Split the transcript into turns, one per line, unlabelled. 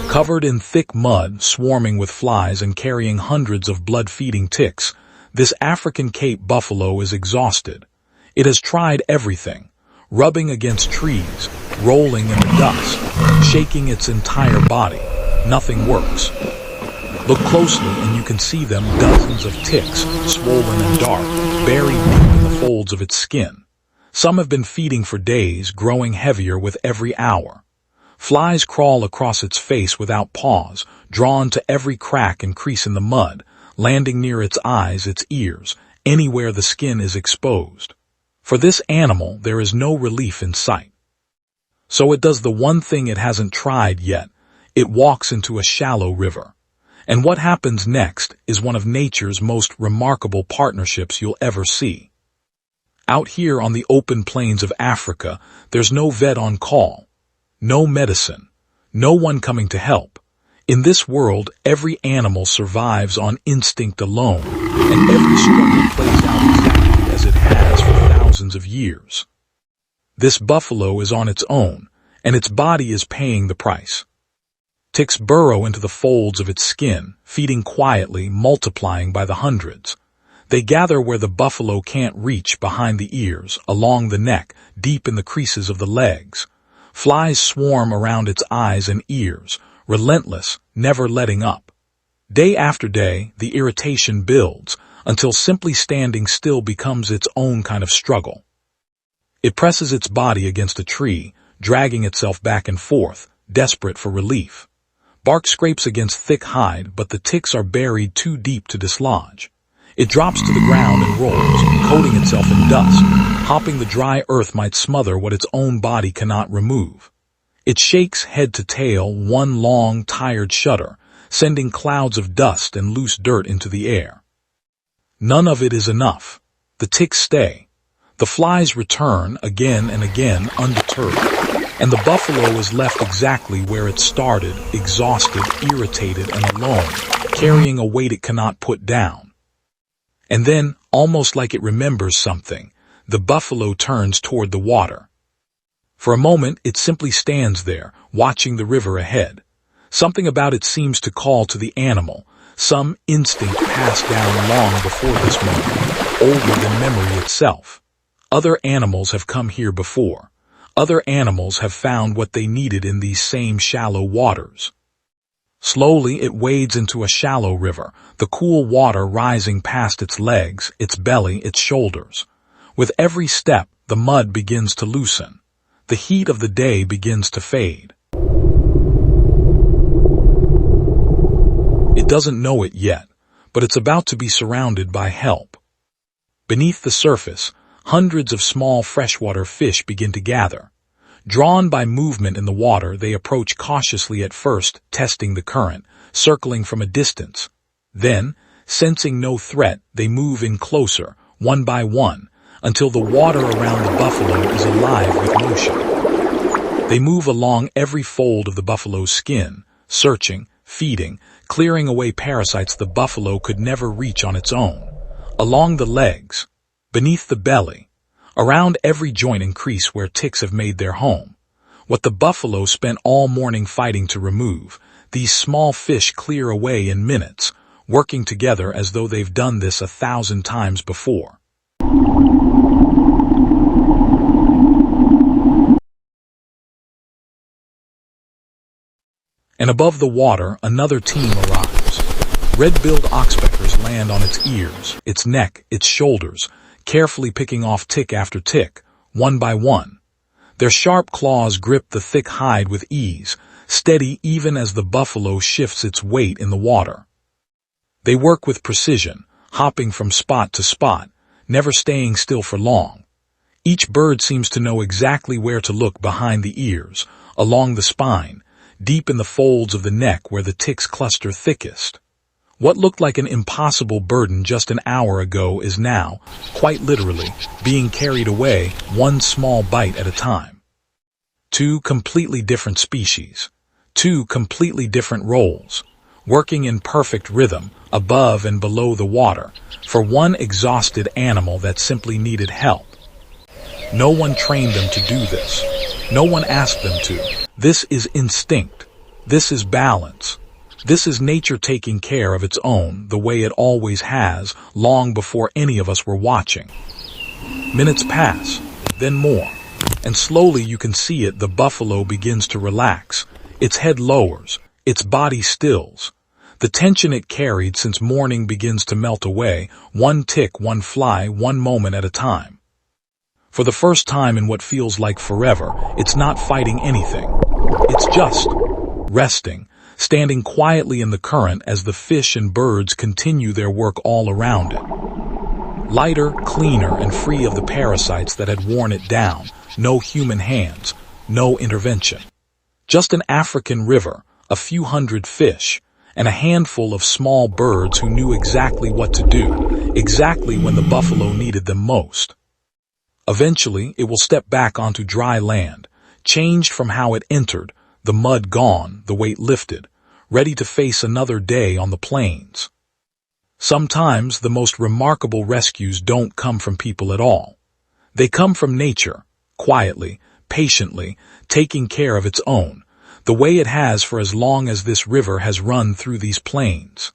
Covered in thick mud, swarming with flies and carrying hundreds of blood-feeding ticks, this African Cape buffalo is exhausted. It has tried everything, rubbing against trees, rolling in the dust, shaking its entire body. Nothing works. Look closely and you can see them, dozens of ticks, swollen and dark, buried deep in the folds of its skin. Some have been feeding for days, growing heavier with every hour. Flies crawl across its face without pause, drawn to every crack and crease in the mud, landing near its eyes, its ears, anywhere the skin is exposed. For this animal, there is no relief in sight. So it does the one thing it hasn't tried yet. It walks into a shallow river. And what happens next is one of nature's most remarkable partnerships you'll ever see. Out here on the open plains of Africa, there's no vet on call, no medicine, no one coming to help. In this world, every animal survives on instinct alone, and every struggle plays out exactly as it has for thousands of years. This buffalo is on its own, and its body is paying the price. Ticks burrow into the folds of its skin, feeding quietly, multiplying by the hundreds. They gather where the buffalo can't reach, behind the ears, along the neck, deep in the creases of the legs. Flies swarm around its eyes and ears, relentless, never letting up. Day after day, the irritation builds, until simply standing still becomes its own kind of struggle. It presses its body against a tree, dragging itself back and forth, desperate for relief. Bark scrapes against thick hide, but the ticks are buried too deep to dislodge. It drops to the ground and rolls, coating itself in dust. Hopping the dry earth might smother what its own body cannot remove. It shakes head to tail, one long, tired shudder, sending clouds of dust and loose dirt into the air. None of it is enough. The ticks stay. The flies return again and again, undeterred. And the buffalo is left exactly where it started, exhausted, irritated, and alone, carrying a weight it cannot put down. And then, almost like it remembers something, the buffalo turns toward the water. For a moment, it simply stands there, watching the river ahead. Something about it seems to call to the animal, some instinct passed down long before this moment, older than memory itself. Other animals have come here before. Other animals have found what they needed in these same shallow waters. Slowly, it wades into a shallow river, the cool water rising past its legs, its belly, its shoulders. With every step, the mud begins to loosen. The heat of the day begins to fade. It doesn't know it yet, but it's about to be surrounded by help. Beneath the surface, hundreds of small freshwater fish begin to gather. Drawn by movement in the water, they approach cautiously at first, testing the current, circling from a distance. Then, sensing no threat, they move in closer, one by one, until the water around the buffalo is alive with motion. They move along every fold of the buffalo's skin, searching, feeding, clearing away parasites the buffalo could never reach on its own. Along the legs, beneath the belly, around every joint and crease where ticks have made their home. What the buffalo spent all morning fighting to remove, these small fish clear away in minutes, working together as though they've done this 1,000 times before. And above the water, another team arrives. Red-billed oxpeckers land on its ears, its neck, its shoulders, carefully picking off tick after tick, one by one. Their sharp claws grip the thick hide with ease, steady even as the buffalo shifts its weight in the water. They work with precision, hopping from spot to spot, never staying still for long. Each bird seems to know exactly where to look behind the ears, along the spine, deep in the folds of the neck where the ticks cluster thickest. What looked like an impossible burden just an hour ago is now, quite literally, being carried away one small bite at a time. Two completely different species, two completely different roles, working in perfect rhythm, above and below the water, for one exhausted animal that simply needed help. No one trained them to do this. No one asked them to. This is instinct. This is balance. This is nature taking care of its own the way it always has, long before any of us were watching. Minutes pass, then more, and slowly you can see it. The buffalo begins to relax. Its head lowers, its body stills. The tension it carried since morning begins to melt away, one tick, one fly, one moment at a time. For the first time in what feels like forever, it's not fighting anything. It's just resting, standing quietly in the current as the fish and birds continue their work all around it. Lighter, cleaner, and free of the parasites that had worn it down. No human hands, no intervention. Just an African river, a few hundred fish, and a handful of small birds who knew exactly what to do, exactly when the buffalo needed them most. Eventually, it will step back onto dry land, changed from how it entered, the mud gone, the weight lifted, ready to face another day on the plains. Sometimes the most remarkable rescues don't come from people at all. They come from nature, quietly, patiently, taking care of its own, the way it has for as long as this river has run through these plains.